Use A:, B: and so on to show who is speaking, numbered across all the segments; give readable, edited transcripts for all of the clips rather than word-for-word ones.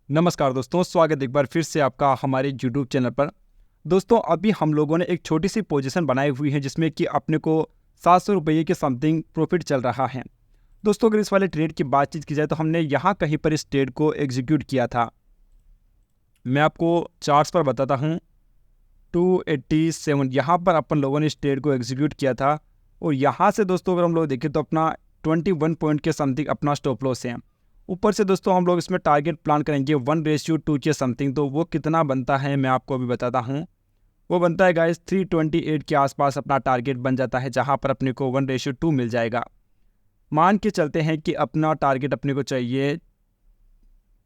A: नमस्कार दोस्तों, स्वागत एक बार फिर से आपका हमारे यूट्यूब चैनल पर। दोस्तों अभी हम लोगों ने एक छोटी सी पोजीशन बनाई हुई है जिसमें कि अपने को 700 रुपये के समथिंग प्रॉफिट चल रहा है। दोस्तों अगर इस वाले ट्रेड की बातचीत की जाए तो हमने यहाँ कहीं पर इस ट्रेड को एग्जीक्यूट किया था। मैं आपको चार्ट्स पर बताता हूँ। 287 यहाँ पर अपन लोगों ने इस ट्रेड को एग्जीक्यूट किया था और यहाँ से दोस्तों अगर हम लोग देखें तो अपना 21 पॉइंट के समथिंग अपना स्टॉप लॉस है। ऊपर से दोस्तों हम लोग इसमें टारगेट प्लान करेंगे 1:2 के समथिंग। तो वो कितना बनता है मैं आपको अभी बताता हूँ। वो बनता है गाइस 328 के आसपास अपना टारगेट बन जाता है, जहाँ पर अपने को 1:2 मिल जाएगा। मान के चलते हैं कि अपना टारगेट अपने को चाहिए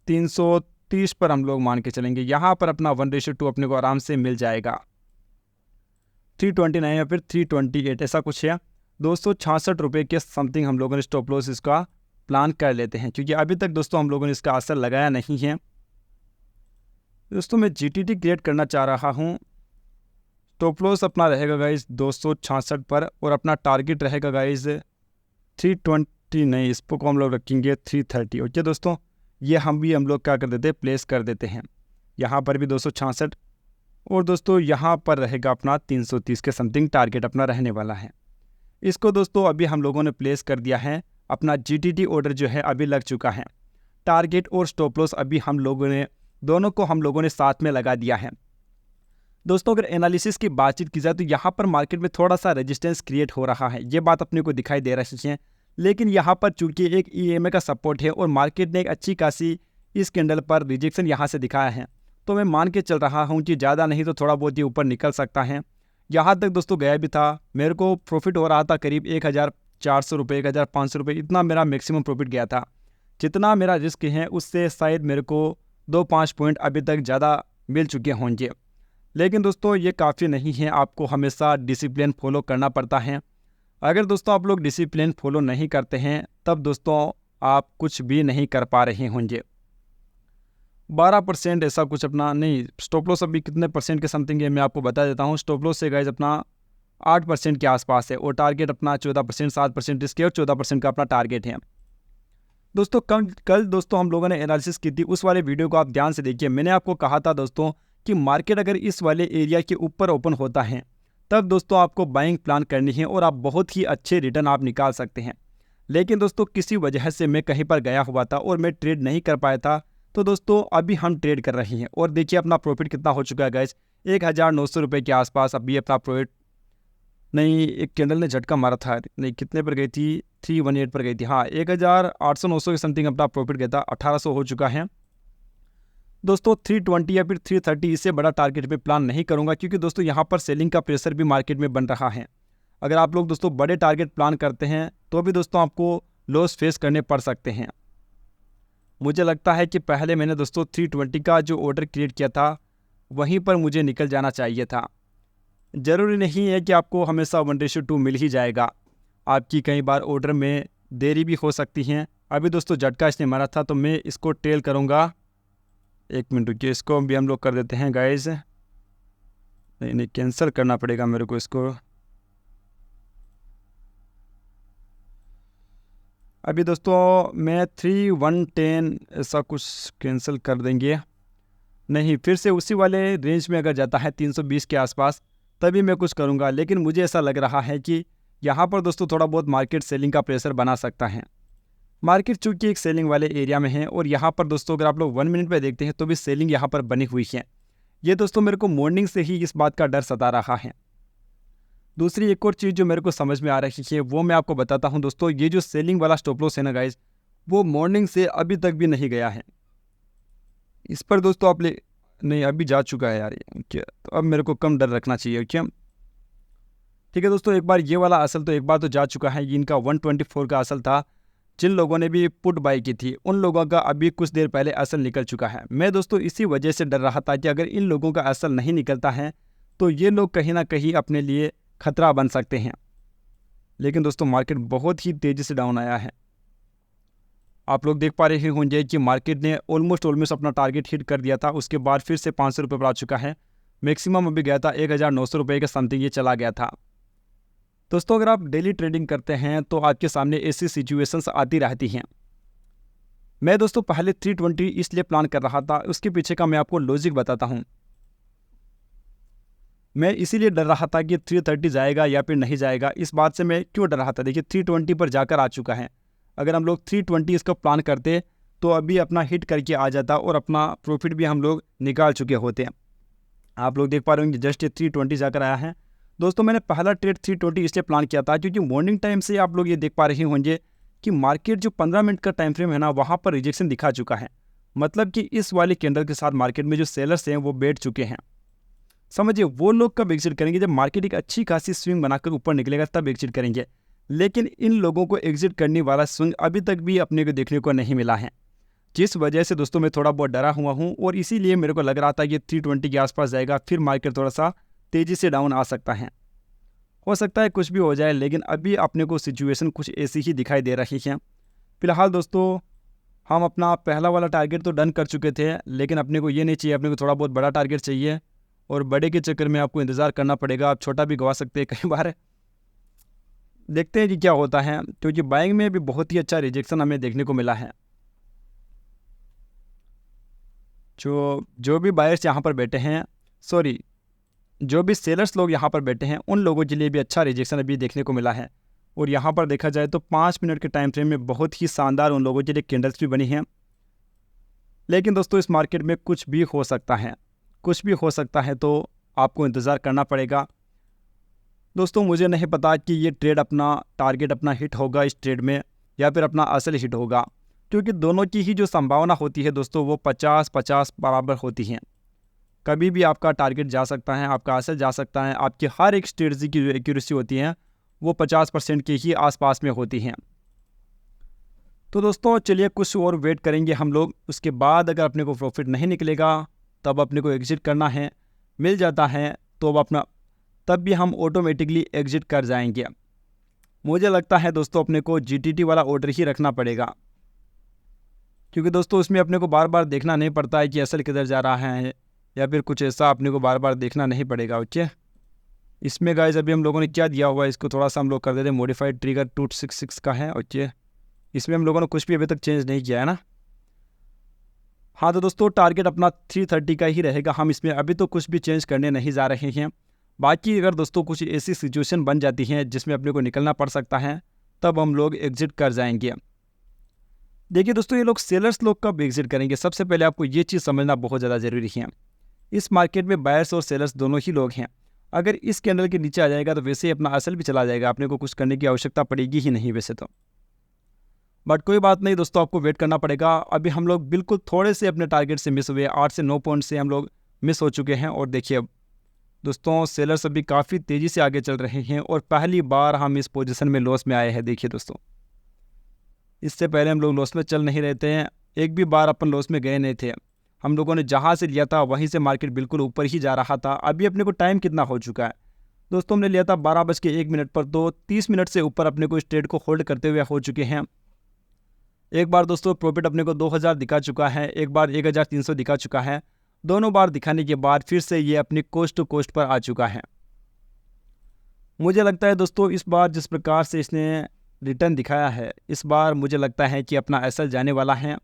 A: 330 पर, हम लोग मान के चलेंगे यहाँ पर अपना 1:2 अपने को आराम से मिल जाएगा। 329 या फिर 328 ऐसा कुछ है। 266 रुपये के समथिंग हम लोगों ने स्टॉप लॉस इसका प्लान कर लेते हैं, क्योंकि अभी तक दोस्तों हम लोगों ने इसका असर लगाया नहीं है। दोस्तों मैं जीटीटी क्रिएट करना चाह रहा हूं। स्टॉप लॉस अपना रहेगा गाइस 266 पर और अपना टारगेट रहेगा गाइस 320 नहीं, इस को हम लोग रखेंगे 330। ओके दोस्तों, ये हम लोग क्या कर देते हैं, प्लेस कर देते हैं। यहाँ पर भी 266 और दोस्तों यहाँ पर रहेगा अपना 330 के समथिंग टारगेट अपना रहने वाला है। इसको दोस्तों अभी हम लोगों ने प्लेस कर दिया है। अपना जीटीटी ऑर्डर जो है अभी लग चुका है। टारगेट और स्टॉप लॉस अभी हम लोगों ने दोनों को साथ में लगा दिया है। दोस्तों अगर एनालिसिस की बातचीत की जाए तो यहाँ पर मार्केट में थोड़ा सा रेजिस्टेंस क्रिएट हो रहा है, ये बात अपने को दिखाई दे रही है। लेकिन यहाँ पर चूंकि एक ईएमए का सपोर्ट है और मार्केट ने एक अच्छी खासी इस कैंडल पर रिजेक्शन यहाँ से दिखाया है, तो मैं मान के चल रहा हूँ कि ज़्यादा नहीं तो थोड़ा बहुत ही ऊपर निकल सकता है। यहाँ तक दोस्तों गया भी था, मेरे को प्रॉफिट हो रहा था करीब 1400 रुपये 1500 रुपये, इतना मेरा मैक्सिमम प्रॉफिट गया था। जितना मेरा रिस्क है उससे शायद मेरे को 2-5 पॉइंट अभी तक ज़्यादा मिल चुके होंगे। लेकिन दोस्तों ये काफ़ी नहीं है, आपको हमेशा डिसिप्लिन फॉलो करना पड़ता है। अगर दोस्तों आप लोग डिसिप्लिन फॉलो नहीं करते हैं तब दोस्तों आप कुछ भी नहीं कर पा रहे होंगे। 12% ऐसा कुछ अपना नहीं, स्टॉप लॉस अभी कितने परसेंट के समथिंग है मैं आपको बता देता हूँ। स्टॉप लॉस से गाइज अपना 8% के आसपास है और टारगेट अपना 14%, 7% रिस्क है और 14% का अपना टारगेट है। दोस्तों कल दोस्तों हम लोगों ने एनालिसिस की थी, उस वाले वीडियो को आप ध्यान से देखिए। मैंने आपको कहा था दोस्तों कि मार्केट अगर इस वाले एरिया के ऊपर ओपन होता है तब दोस्तों आपको बाइंग प्लान करनी है और आप बहुत ही अच्छे रिटर्न आप निकाल सकते हैं। लेकिन दोस्तों किसी वजह से मैं कहीं पर गया हुआ था और मैं ट्रेड नहीं कर पाया था, तो दोस्तों अभी हम ट्रेड कर रहे हैं और देखिए अपना प्रॉफिट कितना हो चुका है गाइज, 1900 रुपये के आसपास अभी अपना प्रॉफिट। नहीं, एक कैंडल ने झटका मारा था, नहीं कितने पर गई थी, 318 पर गई थी। हाँ 1800-900 के समथिंग अपना प्रॉफिट गया था, 1800 हो चुका है। दोस्तों 320 या फिर 330 इससे बड़ा टारगेट पे प्लान नहीं करूंगा, क्योंकि दोस्तों यहाँ पर सेलिंग का प्रेशर भी मार्केट में बन रहा है। अगर आप लोग दोस्तों बड़े टारगेट प्लान करते हैं तो भी दोस्तों आपको लॉस फेस करने पड़ सकते हैं। मुझे लगता है कि पहले मैंने दोस्तों 320 का जो ऑर्डर क्रिएट किया था वहीं पर मुझे निकल जाना चाहिए था। ज़रूरी नहीं है कि आपको हमेशा 1:2 मिल ही जाएगा, आपकी कई बार ऑर्डर में देरी भी हो सकती है। अभी दोस्तों झटका इसने मारा था तो मैं इसको टेल करूँगा। एक मिनट रुकिए, इसको भी हम लोग कर देते हैं गाइज। नहीं कैंसिल करना पड़ेगा मेरे को इसको। अभी दोस्तों मैं 3110 ऐसा कुछ कैंसिल कर देंगे। नहीं, फिर से उसी वाले रेंज में अगर जाता है 320 के आसपास तभी मैं कुछ करूंगा। लेकिन मुझे ऐसा लग रहा है कि यहाँ पर दोस्तों थोड़ा बहुत मार्केट सेलिंग का प्रेशर बना सकता है। मार्केट चूंकि एक सेलिंग वाले एरिया में है और यहाँ पर दोस्तों अगर आप लोग 1 मिनट पे देखते हैं तो भी सेलिंग यहाँ पर बनी हुई है। ये दोस्तों मेरे को मॉर्निंग से ही इस बात का डर सता रहा है। दूसरी एक और चीज़ जो मेरे को समझ में आ रही है वो मैं आपको बताता हूँ। दोस्तों ये जो सेलिंग वाला स्टॉप लॉस है ना गाइज, वो मॉर्निंग से अभी तक भी नहीं गया है। इस पर दोस्तों आप नहीं, अभी जा चुका है यार ये, क्या तो अब मेरे को कम डर रखना चाहिए क्या। ठीक है दोस्तों, एक बार ये वाला असल तो एक बार तो जा चुका है। इनका 124 का असल था। जिन लोगों ने भी पुट बाई की थी उन लोगों का अभी कुछ देर पहले असल निकल चुका है। मैं दोस्तों इसी वजह से डर रहा था कि अगर इन लोगों का असल नहीं निकलता है तो ये लोग कहीं ना कहीं अपने लिए खतरा बन सकते हैं। लेकिन दोस्तों मार्केट बहुत ही तेज़ी से डाउन आया है। आप लोग देख पा रहे होंगे कि मार्केट ने ऑलमोस्ट अपना टारगेट हिट कर दिया था, उसके बाद फिर से 500 रुपये पर आ चुका है। मैक्सिमम अभी गया था 1900 रुपये के समथिंग ये चला गया था। दोस्तों अगर आप डेली ट्रेडिंग करते हैं तो आपके सामने ऐसी सिचुएशंस आती रहती हैं। मैं दोस्तों पहले 320 इसलिए प्लान कर रहा था, उसके पीछे का मैं आपको लॉजिक बताता हूँ। मैं इसीलिए डर रहा था कि 330 जाएगा या फिर नहीं जाएगा। इस बात से मैं क्यों डर रहा था, देखिए 320 पर जाकर आ चुका है। अगर हम लोग 320 इसका प्लान करते तो अभी अपना हिट करके आ जाता और अपना प्रॉफिट भी हम लोग निकाल चुके होते हैं। आप लोग देख पा रहे होंगे जस्ट 320 जाकर आया है। दोस्तों मैंने पहला ट्रेड 320 इसलिए प्लान किया था क्योंकि मॉर्निंग टाइम से आप लोग ये देख पा रहे होंगे कि मार्केट जो 15 मिनट का टाइम फ्रेम है ना, वहाँ पर रिजेक्शन दिखा चुका है। मतलब कि इस वाले कैंडल के साथ मार्केट में जो सेलर्स हैं वो बैठ चुके हैं। समझिए वो लोग कब एग्जिट करेंगे, जब मार्केट एक अच्छी खासी स्विंग बनाकर ऊपर निकलेगा तब एग्जिट करेंगे। लेकिन इन लोगों को एग्जिट करने वाला स्विंग अभी तक भी अपने को देखने को नहीं मिला है, जिस वजह से दोस्तों मैं थोड़ा बहुत डरा हुआ हूँ। और इसीलिए मेरे को लग रहा था कि 320 के आसपास जाएगा, फिर मार्केट थोड़ा सा तेज़ी से डाउन आ सकता है। हो सकता है कुछ भी हो जाए, लेकिन अभी अपने को सिचुएशन कुछ ऐसी ही दिखाई दे रही है। फिलहाल दोस्तों हम अपना पहला वाला टारगेट तो डन कर चुके थे, लेकिन अपने को ये नहीं चाहिए, अपने को थोड़ा बहुत बड़ा टारगेट चाहिए। और बड़े के चक्कर में आपको इंतज़ार करना पड़ेगा, आप छोटा भी गवा सकते हैं कई बार। देखते हैं कि क्या होता है, क्योंकि बाइंग में भी बहुत ही अच्छा रिजेक्शन हमें देखने को मिला है। जो भी बायर्स यहाँ पर बैठे हैं, सॉरी जो भी सेलर्स लोग यहाँ पर बैठे हैं, उन लोगों के लिए भी अच्छा रिजेक्शन अभी देखने को मिला है। और यहाँ पर देखा जाए तो 5 मिनट के टाइम फ्रेम में बहुत ही शानदार उन लोगों के लिए कैंडल्स भी बनी हैं। लेकिन दोस्तों इस मार्केट में कुछ भी हो सकता है, कुछ भी हो सकता है, तो आपको इंतज़ार करना पड़ेगा। दोस्तों मुझे नहीं पता कि ये ट्रेड अपना टारगेट अपना हिट होगा इस ट्रेड में या फिर अपना असल हिट होगा, क्योंकि दोनों की ही जो संभावना होती है दोस्तों वो 50-50 बराबर होती हैं। कभी भी आपका टारगेट जा सकता है, आपका असल जा सकता है। आपकी हर एक स्ट्रेटजी की जो एक्यूरेसी होती है वो 50% के ही आसपास में होती हैं। तो दोस्तों चलिए कुछ और वेट करेंगे हम लोग, उसके बाद अगर अपने को प्रॉफिट नहीं निकलेगा तब अपने को एग्जिट करना है। मिल जाता है तो अब तब भी हम ऑटोमेटिकली एग्जिट कर जाएंगे। मुझे लगता है दोस्तों अपने को जीटीटी वाला ऑर्डर ही रखना पड़ेगा, क्योंकि दोस्तों उसमें अपने को बार बार देखना नहीं पड़ता है कि असल किधर जा रहा है या फिर कुछ ऐसा अपने को बार बार देखना नहीं पड़ेगा। ओके, इसमें गाइस अभी हम लोगों ने क्या दिया हुआ है, इसको थोड़ा सा हम लोग कर देते हैं मॉडिफाइड ट्रिगर 266 का है। ओके, इसमें हम लोगों ने कुछ भी अभी तक चेंज नहीं किया है ना। हाँ तो दोस्तों टारगेट अपना 330 का ही रहेगा, हम इसमें अभी तो कुछ भी चेंज करने नहीं जा रहे हैं। बाकी अगर दोस्तों कुछ ऐसी सिचुएशन बन जाती है जिसमें अपने को निकलना पड़ सकता है, तब हम लोग एग्जिट कर जाएंगे। देखिए दोस्तों ये लोग सेलर्स लोग कब एग्जिट करेंगे, सबसे पहले आपको ये चीज़ समझना बहुत ज़्यादा ज़रूरी है। इस मार्केट में बायर्स और सेलर्स दोनों ही लोग हैं। अगर इस कैंडल के नीचे आ जाएगा तो वैसे ही अपना असल भी चला जाएगा, अपने को कुछ करने की आवश्यकता पड़ेगी ही नहीं वैसे तो। बट कोई बात नहीं दोस्तों, आपको वेट करना पड़ेगा। अभी हम लोग बिल्कुल थोड़े से अपने टारगेट से मिस हुए, 8 से 9 पॉइंट से हम लोग मिस हो चुके हैं। और देखिए अब दोस्तों सेलर्स अभी काफ़ी तेज़ी से आगे चल रहे हैं और पहली बार हम इस पोजीशन में लॉस में आए हैं। देखिए दोस्तों इससे पहले हम लोग लॉस में चल नहीं रहते हैं, एक भी बार अपन लॉस में गए नहीं थे। हम लोगों ने जहाँ से लिया था वहीं से मार्केट बिल्कुल ऊपर ही जा रहा था। अभी अपने को टाइम कितना हो चुका है दोस्तों, हमने लिया था 12:01 पर, तो 30 मिनट से ऊपर अपने को इस ट्रेड को होल्ड करते हुए हो चुके हैं। एक बार दोस्तों प्रॉफिट अपने को 2000 दिखा चुका है, एक बार 1300 दिखा चुका है। दोनों बार दिखाने के बाद फिर से ये अपनी कोस्ट टू कोस्ट पर आ चुका है। मुझे लगता है दोस्तों इस बार जिस प्रकार से इसने रिटर्न दिखाया है, इस बार मुझे लगता है कि अपना एसएल जाने वाला है।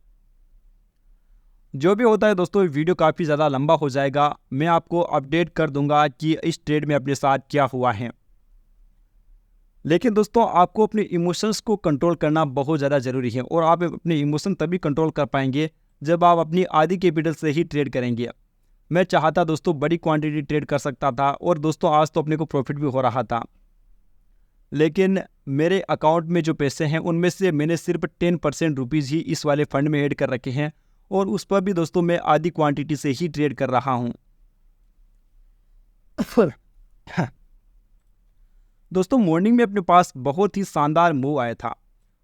A: जो भी होता है दोस्तों वीडियो काफ़ी ज़्यादा लंबा हो जाएगा, मैं आपको अपडेट कर दूंगा कि इस ट्रेड में अपने साथ क्या हुआ है। लेकिन दोस्तों आपको अपने इमोशंस को कंट्रोल करना बहुत ज़्यादा ज़रूरी है, और आप अपने इमोशन तभी कंट्रोल कर पाएंगे जब आप अपनी आधी कैपिटल से ही ट्रेड करेंगे। मैं चाहता दोस्तों बड़ी क्वांटिटी ट्रेड कर सकता था, और दोस्तों आज तो अपने को प्रॉफिट भी हो रहा था, लेकिन मेरे अकाउंट में जो पैसे हैं उनमें से मैंने सिर्फ 10% रुपीज़ ही इस वाले फंड में ऐड कर रखे हैं, और उस पर भी दोस्तों मैं आधी क्वांटिटी से ही ट्रेड कर रहा हूँ। दोस्तों मॉर्निंग में अपने पास बहुत ही शानदार मूव आया था,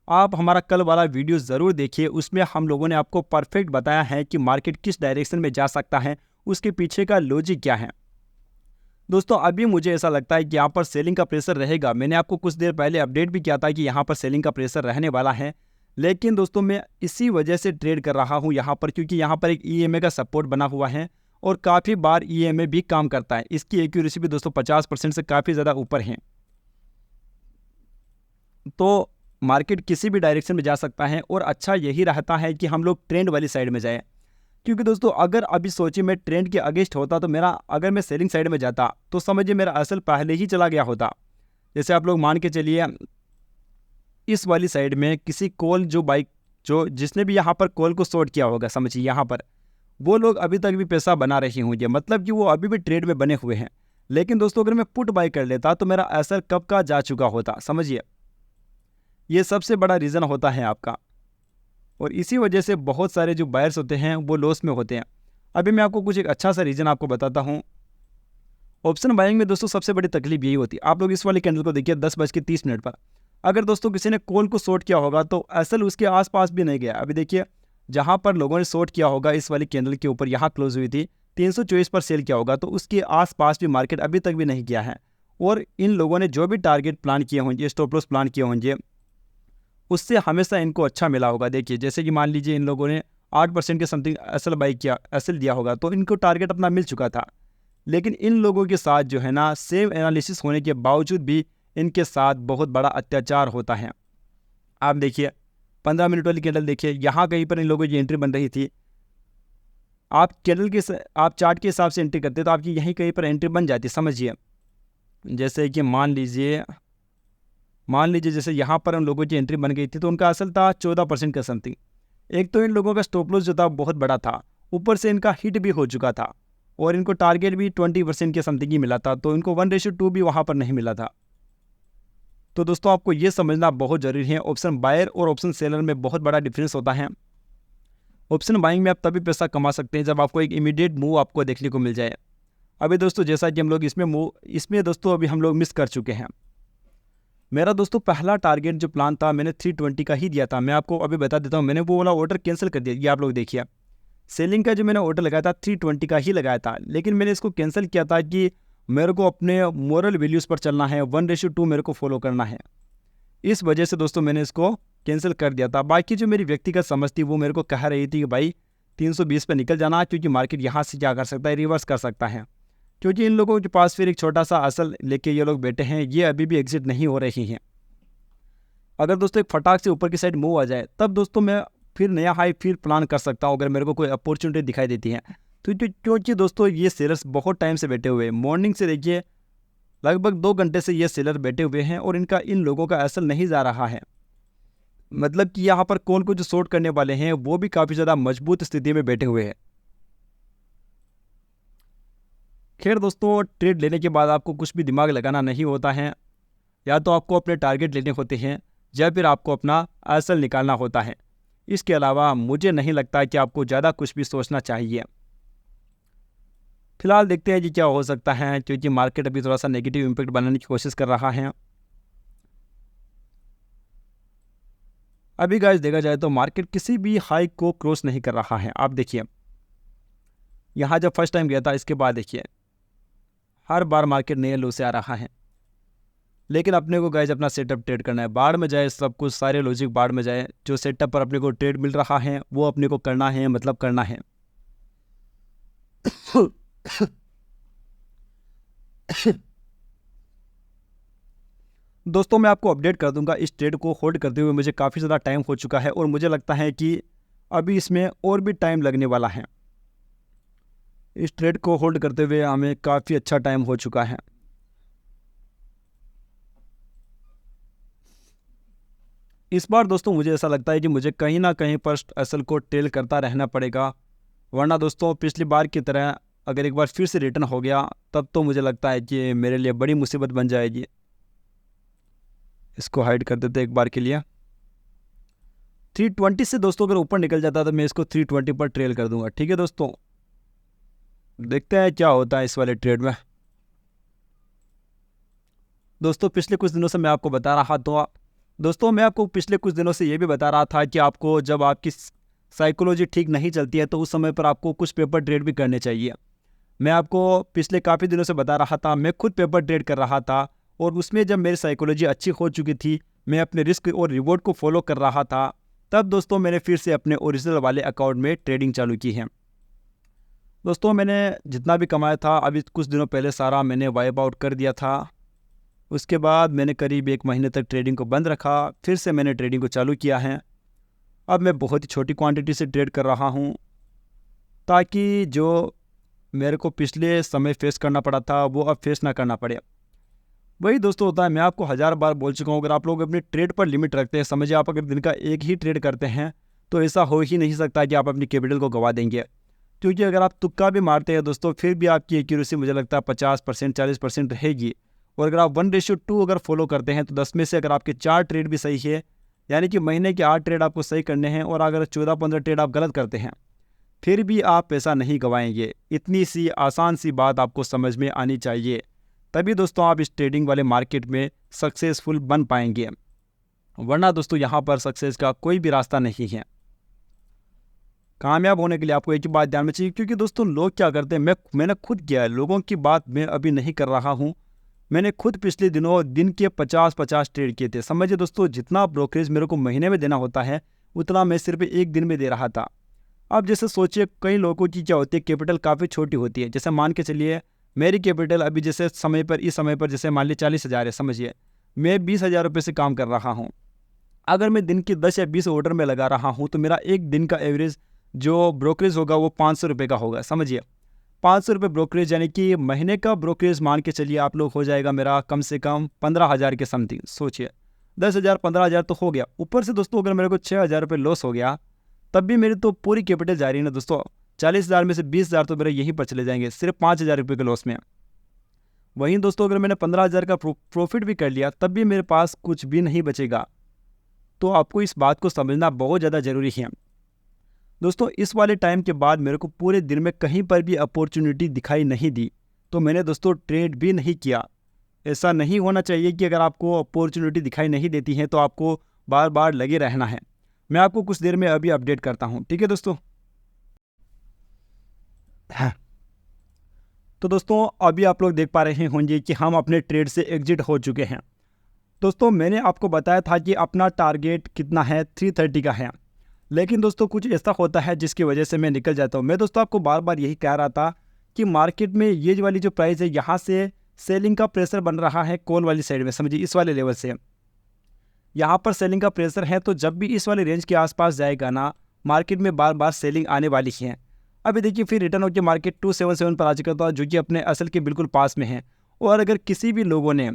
A: आप हमारा कल वाला वीडियो ज़रूर देखिए, उसमें हम लोगों ने आपको परफेक्ट बताया है कि मार्केट किस डायरेक्शन में जा सकता है, उसके पीछे का लॉजिक क्या है। दोस्तों अभी मुझे ऐसा लगता है कि यहाँ पर सेलिंग का प्रेशर रहेगा। मैंने आपको कुछ देर पहले अपडेट भी किया था कि यहाँ पर सेलिंग का प्रेशर रहने वाला है, लेकिन दोस्तों मैं इसी वजह से ट्रेड कर रहा हूँ यहाँ पर, क्योंकि यहाँ पर एक EMA का सपोर्ट बना हुआ है और काफ़ी बार EMA भी काम करता है। इसकी एक्यूरेसी भी दोस्तों 50% से काफ़ी ज़्यादा ऊपर है। तो मार्केट किसी भी डायरेक्शन में जा सकता है और अच्छा यही रहता है कि हम लोग ट्रेंड वाली साइड में जाएं। क्योंकि दोस्तों अगर अभी सोचिए मैं ट्रेंड के अगेंस्ट होता तो मेरा, अगर मैं सेलिंग साइड में जाता तो समझिए मेरा असल पहले ही चला गया होता। जैसे आप लोग मान के चलिए इस वाली साइड में किसी कॉल जो बाइक जो जिसने भी यहाँ पर कॉल को शॉर्ट किया होगा, समझिए यहाँ पर वो लोग अभी तक भी पैसा बना रहे होंगे, मतलब कि वो अभी भी ट्रेड में बने हुए हैं। लेकिन दोस्तों अगर मैं पुट बाई कर लेता तो मेरा असर कब का जा चुका होता, समझिए ये सबसे बड़ा रीज़न होता है आपका। और इसी वजह से बहुत सारे जो बायर्स होते हैं वो लॉस में होते हैं। अभी मैं आपको कुछ एक अच्छा सा रीज़न आपको बताता हूँ। ऑप्शन बाइंग में दोस्तों सबसे बड़ी तकलीफ यही होती है, आप लोग इस वाले कैंडल को देखिए 10:30 पर, अगर दोस्तों किसी ने कॉल को शॉर्ट किया होगा तो असल उसके आसपास भी नहीं गया। अभी देखिए जहाँ पर लोगों ने शॉर्ट किया होगा इस वाली कैंडल के ऊपर, यहाँ क्लोज हुई थी 324 पर सेल किया होगा, तो उसके आसपास भी मार्केट अभी तक भी नहीं गया है। और इन लोगों ने जो भी टारगेट प्लान किए होंगे, स्टॉप लॉस प्लान किए होंगे, उससे हमेशा इनको अच्छा मिला होगा। देखिए जैसे कि मान लीजिए इन लोगों ने 8% के समथिंग असल बाई किया, असल दिया होगा, तो इनको टारगेट अपना मिल चुका था। लेकिन इन लोगों के साथ जो है ना, सेम एनालिसिस होने के बावजूद भी इनके साथ बहुत बड़ा अत्याचार होता है। आप देखिए 15 मिनट वाली कैंडल देखिए, यहाँ कहीं पर इन लोगों की एंट्री बन रही थी। आप कैंडल के आप चार्ट के हिसाब से एंट्री करते तो आपकी यहीं कहीं पर एंट्री बन जाती, समझिए। जैसे कि मान लीजिए जैसे यहाँ पर उन लोगों की एंट्री बन गई थी तो उनका असल था 14% का समथिंग। एक तो इन लोगों का स्टॉप लॉस जो था बहुत बड़ा था, ऊपर से इनका हिट भी हो चुका था और इनको टारगेट भी 20% के समथिंग ही मिला था, तो इनको 1:2 भी वहाँ पर नहीं मिला था। तो दोस्तों आपको ये समझना बहुत ज़रूरी है, ऑप्शन बायर और ऑप्शन सेलर में बहुत बड़ा डिफरेंस होता है। ऑप्शन बाइंग में आप तभी पैसा कमा सकते हैं जब आपको एक इमीडिएट मूव आपको देखने को मिल जाए। अभी दोस्तों जैसा कि हम लोग इसमें दोस्तों अभी हम लोग मिस कर चुके हैं। मेरा दोस्तों पहला टारगेट जो प्लान था मैंने 320 का ही दिया था। मैं आपको अभी बता देता हूँ, मैंने वो वाला ऑर्डर कैंसिल कर दिया। ये आप लोग देखिए, सेलिंग का जो मैंने ऑर्डर लगाया था 320 का ही लगाया था, लेकिन मैंने इसको कैंसिल किया था कि मेरे को अपने मोरल वैल्यूज़ पर चलना है, 1:2 मेरे को फॉलो करना है। इस वजह से दोस्तों मैंने इसको कैंसिल कर दिया था। बाकी जो मेरी व्यक्तिगत समझ थी वो मेरे को कह रही थी कि भाई 320 पर निकल जाना, क्योंकि मार्केट यहाँ से क्या कर सकता है, रिवर्स कर सकता है। क्योंकि इन लोगों के पास फिर एक छोटा सा असल लेके ये लोग बैठे हैं, ये अभी भी एग्जिट नहीं हो रही हैं। अगर दोस्तों एक फटाक से ऊपर की साइड मूव आ जाए तब दोस्तों मैं फिर नया हाई फिर प्लान कर सकता हूँ, अगर मेरे को कोई अपॉर्चुनिटी दिखाई देती है। तो क्योंकि दोस्तों ये सेलर्स बहुत टाइम से बैठे हुए हैं, मॉर्निंग से देखिए लगभग 2 घंटे से ये सेलर बैठे हुए हैं और इन लोगों का असल नहीं जा रहा है। मतलब कि यहाँ पर कॉल को जो शॉर्ट करने वाले हैं वो भी काफ़ी ज़्यादा मजबूत स्थिति में बैठे हुए हैं। खैर दोस्तों, ट्रेड लेने के बाद आपको कुछ भी दिमाग लगाना नहीं होता है, या तो आपको अपने टारगेट लेने होते हैं या फिर आपको अपना असल निकालना होता है। इसके अलावा मुझे नहीं लगता कि आपको ज़्यादा कुछ भी सोचना चाहिए। फिलहाल देखते हैं जी क्या हो सकता है, क्योंकि मार्केट अभी थोड़ा सा नेगेटिव इम्पैक्ट बनाने की कोशिश कर रहा है। अभी गाइस देखा जाए तो मार्केट किसी भी हाई को क्रॉस नहीं कर रहा है। आप देखिए यहाँ जब फर्स्ट टाइम गया था, इसके बाद देखिए हर बार मार्केट नए लो से आ रहा है। लेकिन अपने को गाइस अपना सेटअप ट्रेड करना है, बाढ़ में जाए सब कुछ, सारे लॉजिक बाढ़ में जाए। जो सेटअप पर अपने को ट्रेड मिल रहा है वो अपने को करना है, मतलब करना है। दोस्तों मैं आपको अपडेट कर दूंगा, इस ट्रेड को होल्ड करते हुए मुझे काफ़ी ज़्यादा टाइम हो चुका है और मुझे लगता है कि अभी इसमें और भी टाइम लगने वाला है। इस ट्रेड को होल्ड करते हुए हमें काफ़ी अच्छा टाइम हो चुका है। इस बार दोस्तों मुझे ऐसा लगता है कि मुझे कहीं ना कहीं पर असल को टेल करता रहना पड़ेगा, वरना दोस्तों पिछली बार की तरह अगर एक बार फिर से रिटर्न हो गया तब तो मुझे लगता है कि मेरे लिए बड़ी मुसीबत बन जाएगी। इसको हाइड कर देते एक बार के लिए। 320 से दोस्तों अगर ऊपर निकल जाता तो मैं इसको 320 पर ट्रेल कर दूंगा। ठीक है दोस्तों, देखते हैं क्या होता है इस वाले ट्रेड में। दोस्तों पिछले कुछ दिनों से मैं आपको बता रहा था ये भी बता रहा था कि आपको जब आपकी साइकोलॉजी ठीक नहीं चलती है तो उस समय पर आपको कुछ पेपर ट्रेड भी करने चाहिए। मैं आपको पिछले काफ़ी दिनों से बता रहा था, मैं खुद पेपर ट्रेड कर रहा था और उसमें जब मेरी साइकोलॉजी अच्छी हो चुकी थी, मैं अपने रिस्क और रिवॉर्ड को फॉलो कर रहा था, तब दोस्तों मैंने फिर से अपने ओरिजिनल वाले अकाउंट में ट्रेडिंग चालू की है। दोस्तों मैंने जितना भी कमाया था अभी कुछ दिनों पहले सारा मैंने वाइप आउट कर दिया था उसके बाद मैंने करीब 1 महीने तक ट्रेडिंग को बंद रखा, फिर से मैंने ट्रेडिंग को चालू किया है। अब मैं बहुत ही छोटी क्वांटिटी से ट्रेड कर रहा हूँ, ताकि जो मेरे को पिछले समय फेस करना पड़ा था वो अब फेस ना करना पड़े। वही दोस्तों होता है, मैं आपको 1000 बार बोल चुका हूँ, अगर आप लोग अपने ट्रेड पर लिमिट रखते हैं, समझिए आप अगर दिन का एक ही ट्रेड करते हैं तो ऐसा हो ही नहीं सकता कि आप अपनी कैपिटल को गंवा देंगे। क्योंकि अगर आप तुक्का भी मारते हैं दोस्तों, फिर भी आपकी एक्यूरेसी मुझे लगता है 50% 40% रहेगी। और अगर आप 1:2 अगर फॉलो करते हैं तो 10 में से अगर आपके 4 ट्रेड भी सही है, यानी कि महीने के 8 ट्रेड आपको सही करने हैं, और अगर 14-15 ट्रेड आप गलत करते हैं, फिर भी आप पैसा नहीं गंवाएंगे। इतनी सी आसान सी बात आपको समझ में आनी चाहिए, तभी दोस्तों आप इस ट्रेडिंग वाले मार्केट में सक्सेसफुल बन पाएंगे। वरना दोस्तों यहाँ पर सक्सेस का कोई भी रास्ता नहीं है। कामयाब होने के लिए आपको एक ही बात ध्यान में चाहिए, क्योंकि दोस्तों लोग क्या करते हैं, मैंने खुद किया है, लोगों की बात मैं अभी नहीं कर रहा हूँ। मैंने खुद पिछले दिनों दिन के 50-50 ट्रेड किए थे। समझिए दोस्तों, जितना ब्रोकरेज मेरे को महीने में देना होता है उतना मैं सिर्फ एक दिन में दे रहा था। अब जैसे सोचिए, कई लोगों की क्या होती है, कैपिटल काफ़ी छोटी होती है। जैसे मान के चलिए मेरी कैपिटल अभी जैसे इस समय पर जैसे मान ली 40,000 है, समझिए मैं 20,000 रुपये से काम कर रहा हूँ। अगर मैं दिन की 10 या 20 ऑर्डर में लगा रहा हूँ तो मेरा एक दिन का एवरेज जो ब्रोकरेज होगा वो 500 रुपये का होगा। समझिए 500 रुपये ब्रोकरेज, यानी कि महीने का ब्रोकरेज मान के चलिए आप लोग हो जाएगा मेरा कम से कम 15,000 के समथिंग। सोचिए 10,000 15,000 तो हो गया। ऊपर से दोस्तों अगर मेरे को 6,000 रुपये लॉस हो गया, तब भी मेरी तो पूरी कैपिटल जा रही है ना दोस्तों। 40,000 में से 20,000 तो मेरे यहीं पर चले जाएंगे, सिर्फ 5,000 रुपये के लॉस में। वहीं दोस्तों अगर मैंने 15,000 का प्रॉफिट भी कर लिया, तब भी मेरे पास कुछ भी नहीं बचेगा। तो आपको इस बात को समझना बहुत ज़्यादा ज़रूरी है दोस्तों। इस वाले टाइम के बाद मेरे को पूरे दिन में कहीं पर भी अपॉर्चुनिटी दिखाई नहीं दी, तो मैंने दोस्तों ट्रेड भी नहीं किया। ऐसा नहीं होना चाहिए कि अगर आपको अपॉर्चुनिटी दिखाई नहीं देती है तो आपको बार बार लगे रहना है। मैं आपको कुछ देर में अभी अपडेट करता हूँ, ठीक है दोस्तों। तो दोस्तों अभी आप लोग देख पा रहे होंगे कि हम अपने ट्रेड से एग्जिट हो चुके हैं। दोस्तों मैंने आपको बताया था कि अपना टारगेट कितना है, 330 का है, लेकिन दोस्तों कुछ ऐसा होता है जिसकी वजह से मैं निकल जाता हूँ। मैं दोस्तों आपको बार बार यही कह रहा था कि मार्केट में ये वाली जो प्राइस है, यहाँ से सेलिंग का प्रेशर बन रहा है कॉल वाली साइड में। समझिए इस वाले लेवल से यहाँ पर सेलिंग का प्रेशर है, तो जब भी इस वाले रेंज के आसपास जाएगा ना, मार्केट में बार बार सेलिंग आने वाली है। अभी देखिए फिर रिटर्न होकर मार्केट 277 पर आ चुका था, जो कि अपने असल के बिल्कुल पास में है। और अगर किसी भी लोगों ने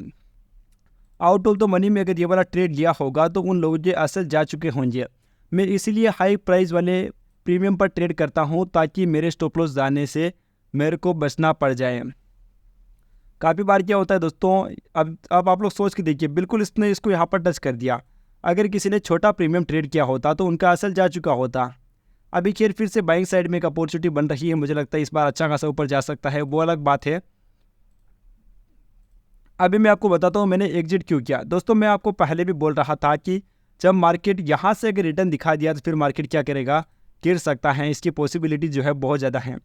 A: आउट ऑफ द मनी में अगर ये वाला ट्रेड लिया होगा तो उन लोगों के असल जा चुके होंगे। मैं इसीलिए हाई प्राइस वाले प्रीमियम पर ट्रेड करता हूँ, ताकि मेरे स्टॉप लॉस जाने से मेरे को बचना पड़ जाए। काफ़ी बार क्या होता है दोस्तों, अब आप लोग सोच के देखिए, बिल्कुल इसने इसको यहाँ पर टच कर दिया। अगर किसी ने छोटा प्रीमियम ट्रेड किया होता तो उनका असल जा चुका होता। अभी खैर फिर से बाइंग साइड में एक अपॉर्चुनिटी बन रही है, मुझे लगता है इस बार अच्छा खासा ऊपर जा सकता है, वो अलग बात है। अभी मैं आपको बताता हूँ मैंने एग्जिट क्यों किया। दोस्तों मैं आपको पहले भी बोल रहा था कि जब मार्केट यहाँ से अगर रिटर्न दिखा दिया तो फिर मार्केट क्या करेगा, गिर सकता है, इसकी पॉसिबिलिटी जो है बहुत ज़्यादा है।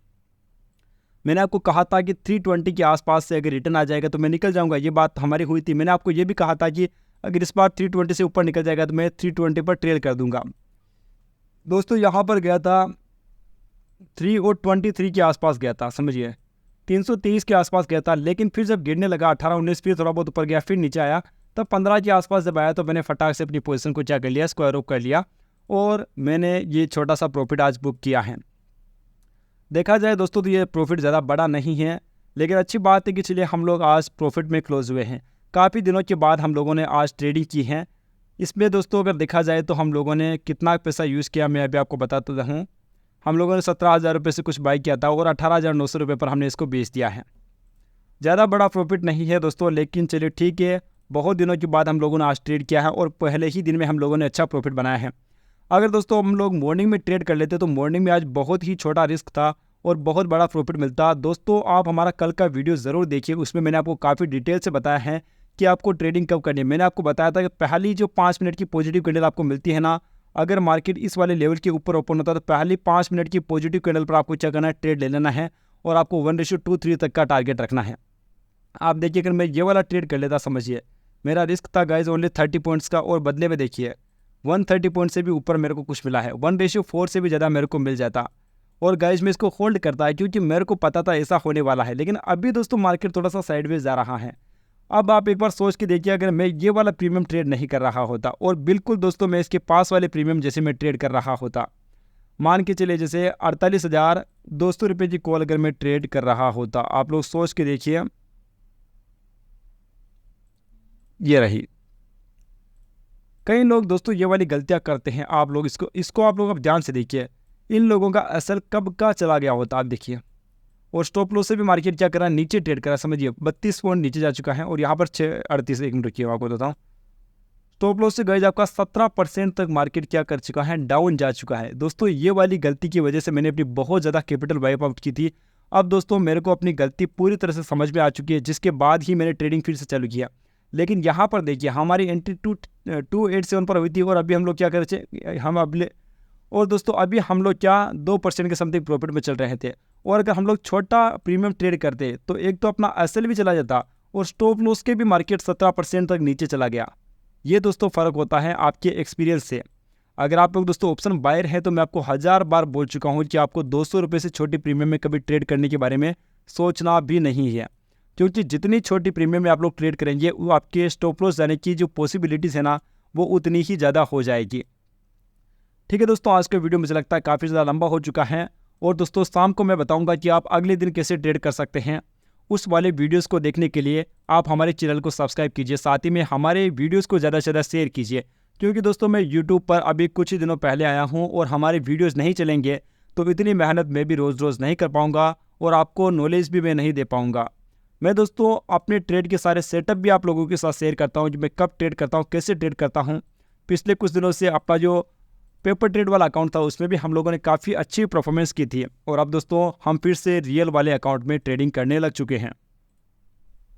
A: मैंने आपको कहा था कि 320 के आसपास से अगर रिटर्न आ जाएगा तो मैं निकल जाऊंगा, ये बात हमारी हुई थी। मैंने आपको ये भी कहा था कि अगर इस बार 320 से ऊपर निकल जाएगा तो मैं 320 पर ट्रेल कर दूंगा। दोस्तों यहाँ पर गया था 323 के आसपास गया था, समझिए 323 के आसपास गया था, लेकिन फिर जब गिरने लगा 18-19, फिर थोड़ा बहुत ऊपर गया, फिर नीचे आया, तब 15 के आसपास जब आया तो मैंने फटाक से अपनी पोजीशन को क्या कर लिया, स्क्वायर ऑफ कर लिया, और मैंने ये छोटा सा प्रॉफिट आज बुक किया है। देखा जाए दोस्तों तो ये प्रॉफिट ज़्यादा बड़ा नहीं है, लेकिन अच्छी बात है कि चलिए हम लोग आज प्रॉफिट में क्लोज हुए हैं। काफ़ी दिनों के बाद हम लोगों ने आज ट्रेडिंग की है। इसमें दोस्तों अगर देखा जाए तो हम लोगों ने कितना पैसा यूज़ किया मैं अभी आपको बताता हूँ। हम लोगों ने 17,000 रुपये से कुछ बाई किया था और 18,900 रुपये पर हमने इसको बेच दिया है। ज़्यादा बड़ा प्रॉफिट नहीं है दोस्तों, लेकिन चलिए ठीक है, बहुत दिनों के बाद हम लोगों ने आज ट्रेड किया है और पहले ही दिन में हम लोगों ने अच्छा प्रॉफिट बनाया है। अगर दोस्तों हम लोग मॉर्निंग में ट्रेड कर लेते तो मॉर्निंग में आज बहुत ही छोटा रिस्क था और बहुत बड़ा प्रॉफिट मिलता। दोस्तों आप हमारा कल का वीडियो ज़रूर देखिए, उसमें मैंने आपको काफ़ी डिटेल से बताया है कि आपको ट्रेडिंग कब करनी है। मैंने आपको बताया था कि पहली जो 5 मिनट की पॉजिटिव कैंडल आपको मिलती है ना, अगर मार्केट इस वाले लेवल के ऊपर ओपन होता है तो पहली 5 मिनट की पॉजिटिव कैंडल पर आपको क्या करना है, ट्रेड ले लेना है और आपको 1:23 तक का टारगेट रखना है। आप देखिए अगर मैं ये वाला ट्रेड कर लेता, समझिए मेरा रिस्क था गाइज ओनली 30 पॉइंट्स का, और बदले में देखिए 130 पॉइंट से भी ऊपर मेरे को कुछ मिला है, 1:4 से भी ज़्यादा मेरे को मिल जाता। और गाइज मैं इसको होल्ड करता है क्योंकि मेरे को पता था ऐसा होने वाला है। लेकिन अभी दोस्तों मार्केट थोड़ा सा साइडवेज जा रहा है। अब आप एक बार सोच के देखिए, अगर मैं ये वाला प्रीमियम ट्रेड नहीं कर रहा होता और बिल्कुल दोस्तों मैं इसके पास वाले प्रीमियम जैसे मैं ट्रेड कर रहा होता, मान के चलिए जैसे 48,200 रुपये की कॉल अगर मैं ट्रेड कर रहा होता, आप लोग सोच के देखिए, ये रही। कई लोग दोस्तों ये वाली गलतियां करते हैं, आप लोग इसको आप लोग अब ध्यान से देखिए, इन लोगों का असल कब का चला गया होता आप देखिए। और स्टॉप लॉस से भी मार्केट क्या करा, नीचे ट्रेड करा, समझिए 32 पॉइंट नीचे जा चुका है और यहाँ पर 638, एक मिनट रुकिए आपको बताऊँ। स्टॉप लॉस से गए आपका 17% तक मार्केट क्या कर चुका है, डाउन जा चुका है। दोस्तों ये वाली गलती की वजह से मैंने अपनी बहुत ज़्यादा कैपिटल वाइप आउट की थी। अब दोस्तों मेरे को अपनी गलती पूरी तरह से समझ में आ चुकी है, जिसके बाद ही मैंने ट्रेडिंग फिर से चालू किया। लेकिन यहाँ पर देखिए हमारी एंट्री 287 पर हुई थी और अभी हम लोग क्या कर रहे थे, और दोस्तों अभी हम लोग क्या 2% के समथिंग प्रॉफिट में चल रहे थे। और अगर हम लोग छोटा प्रीमियम ट्रेड करते तो एक तो अपना एसएल भी चला जाता और स्टॉप लॉस के भी मार्केट 17% तक नीचे चला गया। ये दोस्तों फ़र्क होता है आपके एक्सपीरियंस से। अगर आप लोग दोस्तों ऑप्शन बायर हैं तो मैं आपको 1000 बार बोल चुका हूँ कि आपको 200 रुपये से छोटी प्रीमियम में कभी ट्रेड करने के बारे में सोचना भी नहीं है, क्योंकि जितनी छोटी प्रीमियम में आप लोग ट्रेड करेंगे वो आपके स्टॉप लॉस जाने की जो पॉसिबिलिटीज़ है ना, वो उतनी ही ज़्यादा हो जाएगी। ठीक है दोस्तों, आज का वीडियो मुझे लगता है काफ़ी ज़्यादा लंबा हो चुका है और दोस्तों शाम को मैं बताऊंगा कि आप अगले दिन कैसे ट्रेड कर सकते हैं। उस वाले वीडियोस को देखने के लिए आप हमारे चैनल को सब्सक्राइब कीजिए, साथ ही में हमारे वीडियोस को ज़्यादा से ज़्यादा शेयर कीजिए, क्योंकि दोस्तों मैं यूट्यूब पर अभी कुछ ही दिनों पहले आया हूँ और हमारे वीडियोज़ नहीं चलेंगे तो इतनी मेहनत मैं भी रोज़ रोज़ नहीं कर पाऊँगा और आपको नॉलेज भी मैं नहीं दे पाऊँगा। मैं दोस्तों अपने ट्रेड के सारे सेटअप भी आप लोगों के साथ शेयर करता हूँ, जो मैं कब ट्रेड करता हूँ, कैसे ट्रेड करता हूँ। पिछले कुछ दिनों से अपना जो पेपर ट्रेड वाला अकाउंट था उसमें भी हम लोगों ने काफ़ी अच्छी परफॉर्मेंस की थी और अब दोस्तों हम फिर से रियल वाले अकाउंट में ट्रेडिंग करने लग चुके हैं।